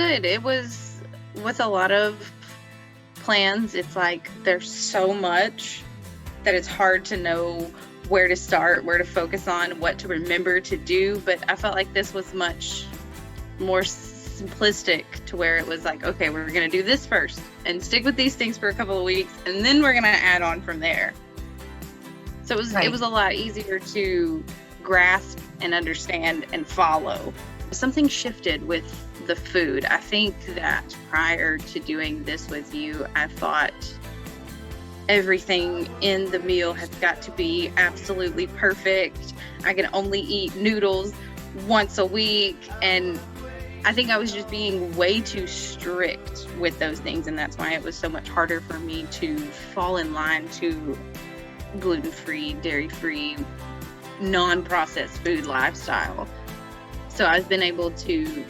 good. It was with a lot of plans. It's like there's so much that it's hard to know where to start, where to focus on, what to remember to do. But I felt like this was much more simplistic to where it was like, okay, we're going to do this first and stick with these things for a couple of weeks, and then we're going to add on from there. So it was a lot easier to grasp and understand and follow. Something shifted with the food. I think that prior to doing this with you, I thought everything in the meal has got to be absolutely perfect. I can only eat noodles once a week. And I think I was just being way too strict with those things. And that's why it was so much harder for me to fall in line to gluten-free, dairy-free, non-processed food lifestyle. So I've been able to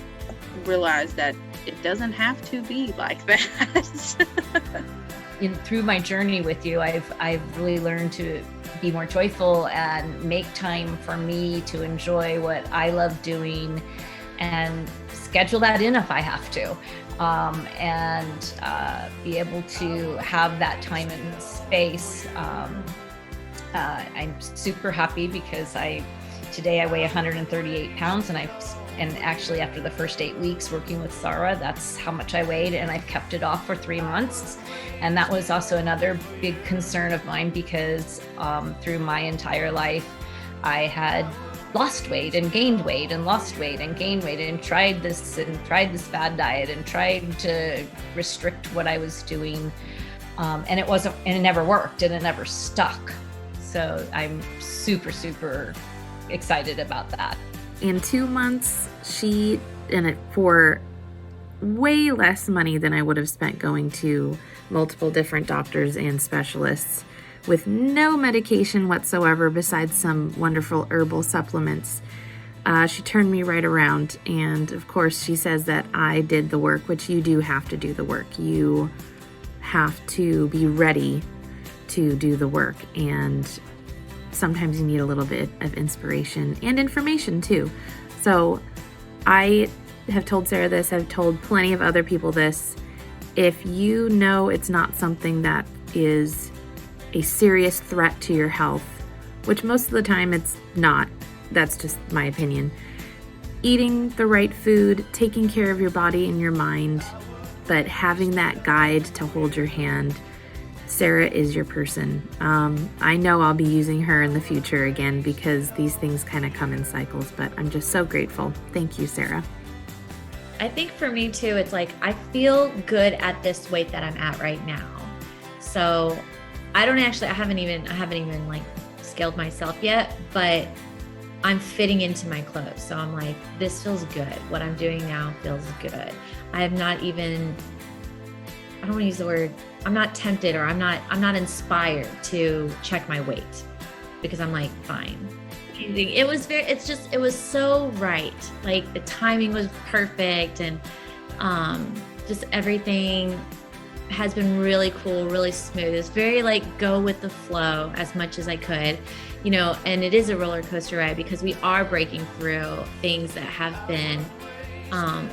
realize that it doesn't have to be like that. Through my journey with you, I've really learned to be more joyful and make time for me to enjoy what I love doing and schedule that in if I have to, and be able to have that time and space. I'm super happy because today I weigh 138 pounds, and actually after the first 8 weeks working with Sara, that's how much I weighed, and I've kept it off for 3 months. And that was also another big concern of mine because through my entire life, I had lost weight and gained weight and lost weight and gained weight and tried this bad diet and tried to restrict what I was doing. And it never worked and it never stuck. So I'm super, super excited about that. In 2 months, for way less money than I would have spent going to multiple different doctors and specialists, with no medication whatsoever besides some wonderful herbal supplements, she turned me right around. And of course, she says that I did the work, which you do have to do the work. You have to be ready to do the work, and sometimes you need a little bit of inspiration and information too. So I have told Sara this, I've told plenty of other people this. If you know it's not something that is a serious threat to your health, which most of the time it's not, that's just my opinion, eating the right food, taking care of your body and your mind, but having that guide to hold your hand, Sara is your person. I know I'll be using her in the future again because these things kind of come in cycles, but I'm just so grateful. Thank you, Sara. I think for me too, it's like I feel good at this weight that I'm at right now. So I haven't even like scaled myself yet, but I'm fitting into my clothes. So I'm like, this feels good. What I'm doing now feels good. I'm not tempted, or I'm not inspired to check my weight because I'm like, fine. It was so right. Like the timing was perfect, and just everything has been really cool, really smooth. It's very like go with the flow as much as I could, and it is a roller coaster ride because we are breaking through things that have been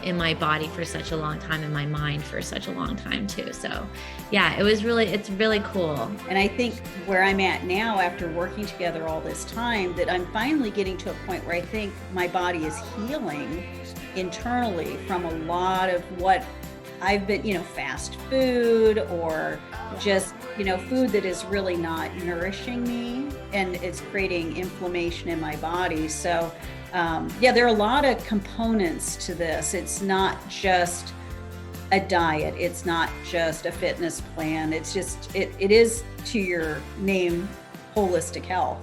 in my body for such a long time, in my mind for such a long time too. So yeah, it's really cool. And I think where I'm at now after working together all this time, that I'm finally getting to a point where I think my body is healing internally from a lot of what I've been, fast food or just, food that is really not nourishing me, and it's creating inflammation in my body. So there are a lot of components to this. It's not just a diet. It's not just a fitness plan. It's just, it is, to your name, holistic health.